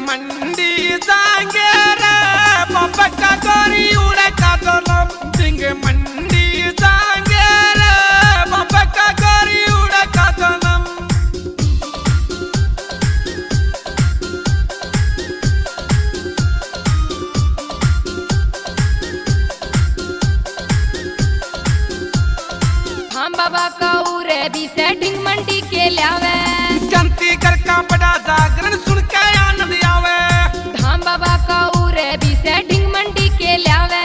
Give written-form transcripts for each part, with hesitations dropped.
मंडी जाएंगे रे बाबा का गोरी उड़े का दलम सिंह मंडी जाएंगे रे बाबा का गोरी उड़े का दलम हम बाबा का उरे भी सेटिंग मंडी के लावे शांति कर का बड़ा जागरण सुन के आनंद आवे धाम बाबा का उरे भी सेटिंग मंडी के लावे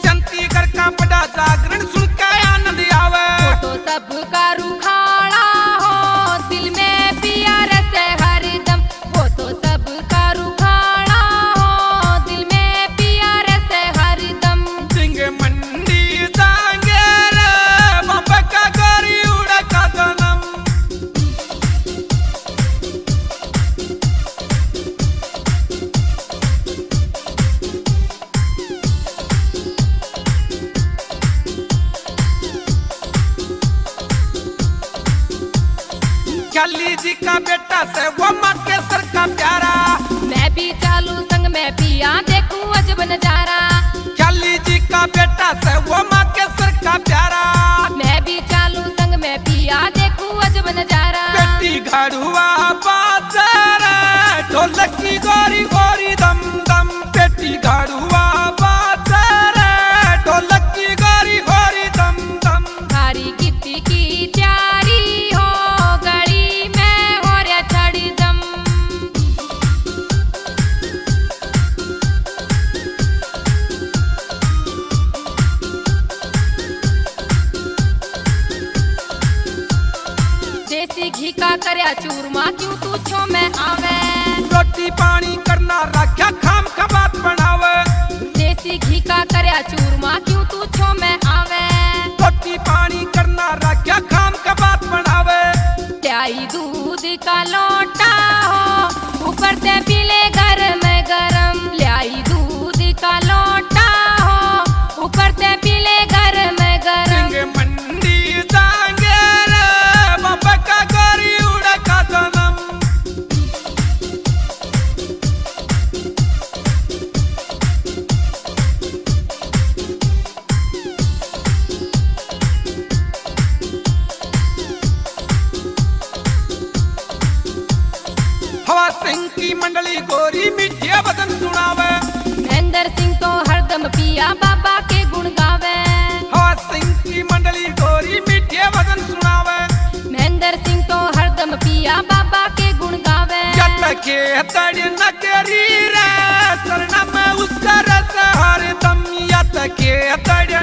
शांति कर का बड़ा जागरण सुन के आनंद आवे तो सब का रुखाड़ा हो दिल में प्यार से हरदम वो तो सब का रुखाड़ा हो दिल में प्यार से हरदम सिंह मंडी जाएंगे रे बाबा का गोरी उड़े का दलम काली जी का बेटा से वो माँ के सर का प्यारा मैं भी चालू संग में पिया देखूं अजब नजारा काली जी का बेटा से वो माँ के सर का प्यारा मैं भी चालू संग में पिया देखूं अजब नजारा बेटी घड़ुआ बाजार ढोलक की गोरी गोरी दम दम बेटी घड़ुआ बाजार ढोलक की गोरी गोरी दम दम थारी कित्ती की तैयारी हो गली में हो रे छड़ी दम देसी घी का करया चूरमा क्यों तू छो में आवे रोटी पानी करना रखा खाम खबात बनावे देसी घी का करया चूरमा क्यों तू छो में आवे रोटी पानी करना रखा खाम खबात बनावे प्याई दूध का लोटा हो ऊपर से पीले गरम गरम लाई दूध का लोटा हो ऊपर से पीले गरम गरम सिंह मंडी जाएंगे रे बाबा का गोरी उड़े का दलम हवा सिंह की मंडली गोरी मीठे बदन सुनावे महेंद्र सिंह तो हरदम पिया बाबा के गुण गावे हवा सिंह की मंडली गोरी मीठे बदन सुनावे महेंद्र सिंह तो हरदम पिया बाबा के गुण गावे जट के तड़ नगरी रे शरण में उसका रस हरदम यत के तड़